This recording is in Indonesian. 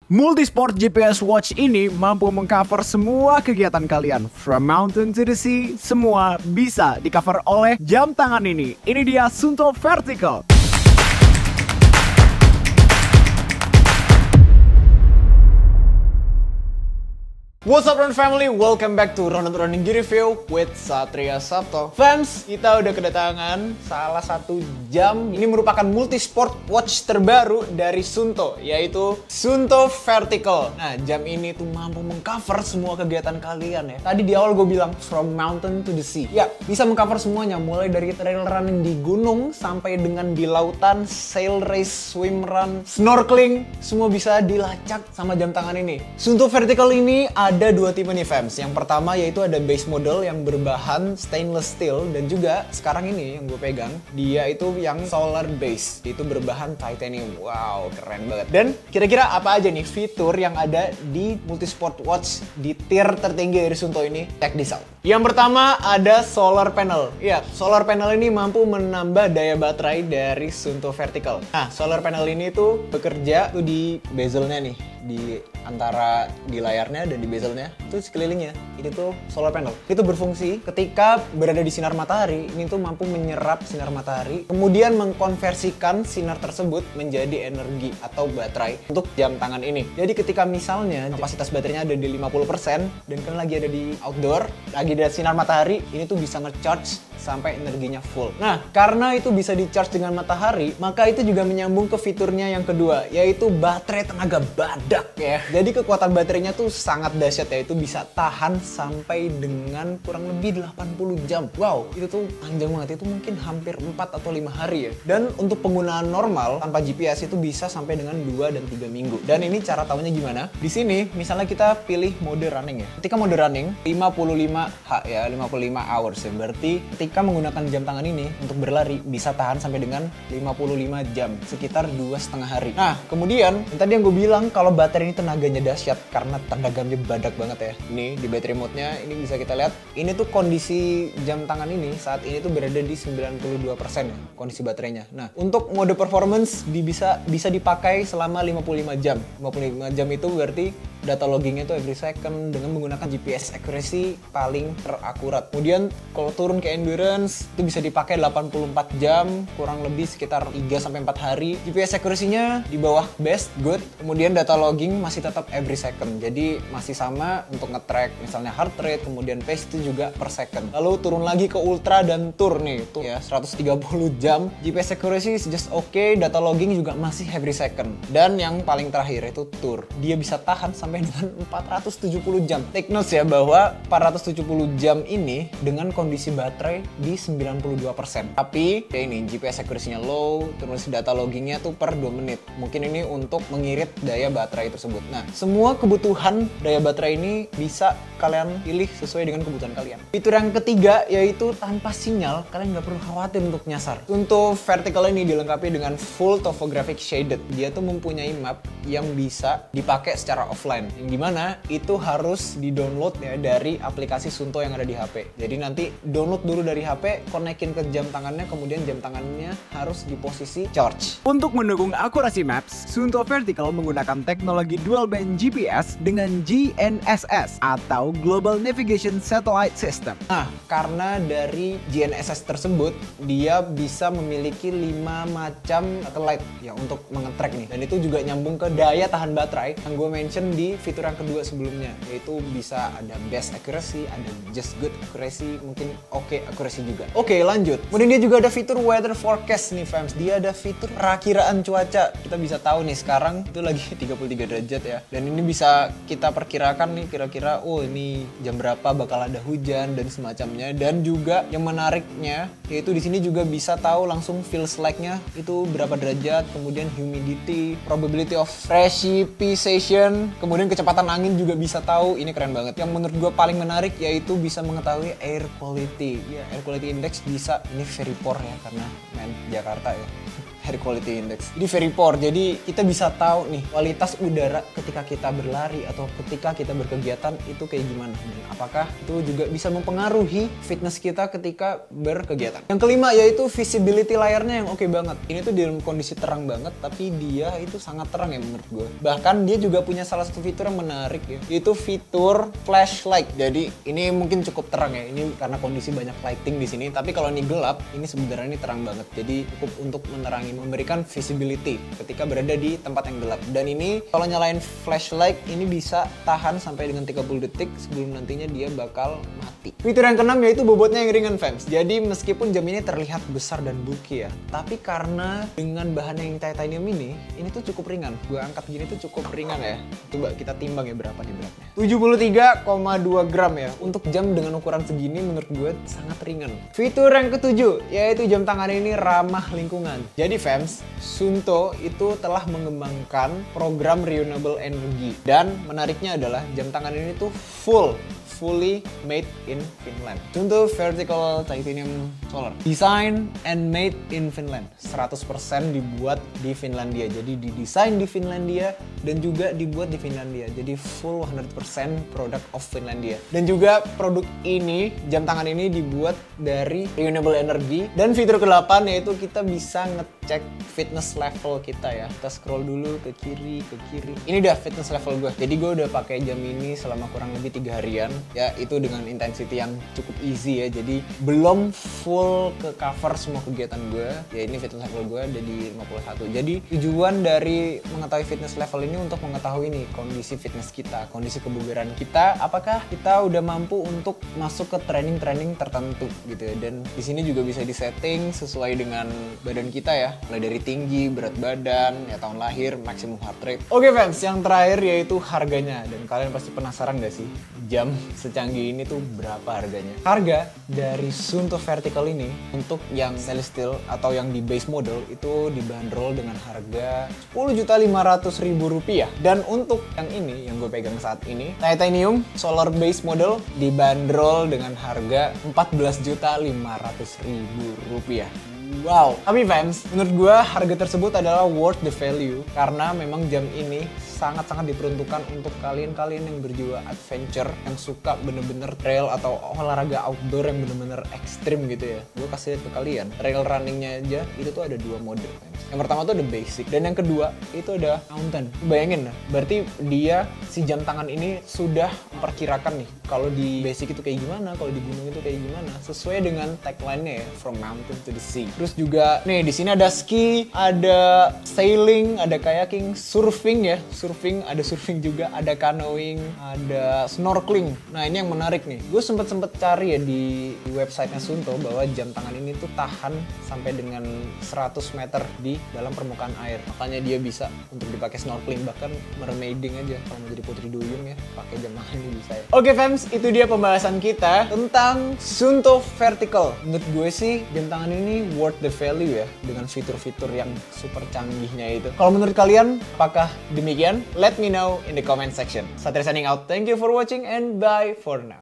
Multisport GPS Watch ini mampu mengcover semua kegiatan kalian. From mountain to the sea, semua bisa di-cover oleh jam tangan ini. Ini dia Suunto Vertical. What's up Run Family, welcome back to Running Gear Review with Satria Sabto. Fans, kita udah kedatangan salah satu jam. Ini merupakan multisport watch terbaru dari Suunto, yaitu Suunto Vertical. Nah, jam ini tuh mampu mengcover semua kegiatan kalian ya. Tadi di awal gue bilang from mountain to the sea. Ya, bisa mengcover semuanya, mulai dari trail running di gunung sampai dengan di lautan, sail race, swim run, snorkeling, semua bisa dilacak sama jam tangan ini. Suunto Vertical ini ada dua tipe nih fans. Yang pertama yaitu ada base model yang berbahan stainless steel, dan juga sekarang ini yang gue pegang dia itu yang solar base, itu berbahan titanium. Wow, keren banget. Dan kira-kira apa aja nih fitur yang ada di multisport watch di tier tertinggi dari Suunto ini? Check this out. Yang pertama ada solar panel. Ya, solar panel ini mampu menambah daya baterai dari Suunto Vertical. Nah, solar panel ini tuh bekerja tuh di bezelnya nih, di antara di layarnya dan di bezelnya itu sekelilingnya ini tuh solar panel. Itu berfungsi ketika berada di sinar matahari, ini tuh mampu menyerap sinar matahari kemudian mengkonversikan sinar tersebut menjadi energi atau baterai untuk jam tangan ini. Jadi ketika misalnya kapasitas baterainya ada di 50% dan kan lagi ada di outdoor, lagi ada sinar matahari, ini tuh bisa nge-charge sampai energinya full. Nah, karena itu bisa di-charge dengan matahari, maka itu juga menyambung ke fiturnya yang kedua, yaitu baterai tenaga badak ya. Jadi kekuatan baterainya tuh sangat dahsyat ya, itu bisa tahan sampai dengan kurang lebih 80 jam. Wow, itu tuh panjang banget, itu mungkin hampir 4 atau 5 hari ya. Dan untuk penggunaan normal tanpa GPS itu bisa sampai dengan 2 dan 3 minggu. Dan ini cara tahunya gimana? Di sini misalnya kita pilih mode running ya. Ketika mode running 55H ya, 55 hours ya. Berarti ketika menggunakan jam tangan ini untuk berlari bisa tahan sampai dengan 55 jam, sekitar 2,5 hari. Nah, kemudian tadi yang gue bilang kalau baterai ini tenaganya dahsyat karena tenaganya badak banget ya. Ini di battery mode-nya ini bisa kita lihat. Ini tuh kondisi jam tangan ini saat ini tuh berada di 92% ya kondisi baterainya. Nah, untuk mode performance bisa dipakai selama 55 jam. 55 jam itu berarti data loggingnya itu every second dengan menggunakan GPS accuracy paling terakurat. Kemudian kalau turun ke endurance itu bisa dipakai 84 jam, kurang lebih sekitar 3-4 hari. GPS accuracy-nya di bawah best, good. Kemudian data logging masih tetap every second. Jadi masih sama untuk nge-track misalnya heart rate, kemudian pace itu juga per second. Lalu turun lagi ke ultra dan tour nih, itu ya 130 jam. GPS accuracy is just okay, data logging juga masih every second. Dan yang paling terakhir itu tour. Dia bisa tahan sampai dengan 470 jam. Take notes ya bahwa 470 jam ini dengan kondisi baterai di 92%. Tapi ya ini GPS accuracy-nya low, terus data loggingnya tuh per 2 menit. Mungkin ini untuk mengirit daya baterai tersebut. Nah, semua kebutuhan daya baterai ini bisa kalian pilih sesuai dengan kebutuhan kalian. Fitur yang ketiga yaitu tanpa sinyal, kalian nggak perlu khawatir untuk nyasar. Untuk Vertical ini dilengkapi dengan full topographic shaded. Dia tuh mempunyai map yang bisa dipakai secara offline, yang dimana itu harus di-download ya dari aplikasi Suunto yang ada di HP. Jadi nanti download dulu dari HP, konekin ke jam tangannya, kemudian jam tangannya harus di posisi charge. Untuk mendukung akurasi maps, Suunto Vertical menggunakan teknologi dual band GPS dengan GNSS atau Global Navigation Satellite System. Nah, karena dari GNSS tersebut, dia bisa memiliki 5 macam satellite ya untuk mengetrack nih. Dan itu juga nyambung ke daya tahan baterai yang gue mention di fitur yang kedua sebelumnya, yaitu bisa ada best accuracy, ada just good accuracy, mungkin okay accuracy juga. Oke, lanjut. Kemudian dia juga ada fitur weather forecast nih fans. Dia ada fitur perakiraan cuaca. Kita bisa tahu nih sekarang itu lagi 33 derajat ya. Dan ini bisa kita perkirakan nih kira-kira oh ini jam berapa bakal ada hujan dan semacamnya. Dan juga yang menariknya yaitu di sini juga bisa tahu langsung feels like-nya itu berapa derajat, kemudian humidity, probability of precipitation, kemudian kecepatan angin juga bisa tahu. Ini keren banget. Yang menurut gue paling menarik yaitu bisa mengetahui air quality. Ya, air quality index bisa, ini very poor ya karena main Jakarta ya. air quality index. Jadi very poor. Jadi kita bisa tahu nih kualitas udara ketika kita berlari atau ketika kita berkegiatan itu kayak gimana, dan apakah itu juga bisa mempengaruhi fitness kita ketika berkegiatan. Yang kelima yaitu visibility layarnya yang oke banget. Ini tuh dalam kondisi terang banget, tapi dia itu sangat terang ya menurut gue. Bahkan dia juga punya salah satu fitur yang menarik ya, yaitu fitur flashlight. Jadi ini mungkin cukup terang ya, ini karena kondisi banyak lighting di sini. Tapi kalau ini gelap, ini sebenarnya ini terang banget. Jadi cukup untuk menerangi, memberikan visibility ketika berada di tempat yang gelap. Dan ini kalau nyalain flashlight ini bisa tahan sampai dengan 30 detik sebelum nantinya dia bakal mati. Fitur yang keenam yaitu bobotnya yang ringan fans. Jadi meskipun jam ini terlihat besar dan bulky ya, tapi karena dengan bahan yang titanium ini tuh cukup ringan. Gue angkat gini tuh cukup ringan ya. Coba kita timbang ya berapa nih beratnya. 73,2 gram ya. Untuk jam dengan ukuran segini menurut gue sangat ringan. Fitur yang ketujuh yaitu jam tangan ini ramah lingkungan. Jadi fans, Suunto itu telah mengembangkan program renewable energy. Dan menariknya adalah jam tangan ini tuh fully made in Finland. Suunto Vertical Titanium Solar. Design and made in Finland. 100% dibuat di Finlandia. Jadi didesain di Finlandia dan juga dibuat di Finlandia. Jadi full 100% product of Finlandia. Dan juga produk ini, jam tangan ini dibuat dari renewable energy. Dan fitur ke-8 yaitu kita bisa ngecek fitness level kita ya. Kita scroll dulu ke kiri. Ini udah fitness level gue. Jadi gue udah pakai jam ini selama kurang lebih 3 harian. Ya itu dengan intensity yang cukup easy ya. Jadi belum full ke cover semua kegiatan gue. Ya ini fitness level gue ada di 51. Jadi tujuan dari mengetahui fitness level ini untuk mengetahui nih kondisi fitness kita, kondisi kebugaran kita, apakah kita udah mampu untuk masuk ke training tertentu gitu ya. Dan di sini juga bisa disetting sesuai dengan badan kita ya. Mulai dari tinggi, berat badan, ya tahun lahir, maximum heart rate. Oke fans, yang terakhir yaitu harganya. Dan kalian pasti penasaran gak sih? Jam secanggih ini tuh berapa harganya? Harga dari Suunto Vertical ini untuk yang stainless steel atau yang di base model itu dibanderol dengan harga Rp10.500.000. Dan untuk yang ini, yang gue pegang saat ini, titanium solar base model dibanderol dengan harga Rp14.500.000. Wow, tapi fans, menurut gue harga tersebut adalah worth the value karena memang jam ini sangat-sangat diperuntukkan untuk kalian-kalian yang berjiwa adventure, yang suka bener-bener trail atau olahraga outdoor yang bener-bener ekstrim gitu ya. Gue kasih lihat ke kalian, trail runningnya aja itu tuh ada 2 mode fans. Yang pertama tuh ada basic, dan yang kedua itu ada mountain. Bayangin lah, berarti dia si jam tangan ini sudah memperkirakan nih kalau di basic itu kayak gimana, kalau di gunung itu kayak gimana, sesuai dengan tagline-nya ya, from mountain to the sea. Terus juga nih di sini ada ski, ada sailing, ada kayaking, surfing ya. Ada surfing juga, ada canoeing, ada snorkeling. Nah, ini yang menarik nih. Gue sempet cari ya di websitenya Suunto bahwa jam tangan ini tuh tahan sampai dengan 100 meter di dalam permukaan air. Makanya dia bisa untuk dipakai snorkeling, bahkan mermaiding aja kalau mau jadi putri duyung ya, pakai jam tangan ini bisa ya. Oke fans, itu dia pembahasan kita tentang Suunto Vertical. Menurut gue sih jam tangan ini worth the value ya, dengan fitur-fitur yang super canggihnya itu. Kalau menurut kalian, apakah demikian? Let me know in the comment section. Satria signing out. Thank you for watching and bye for now.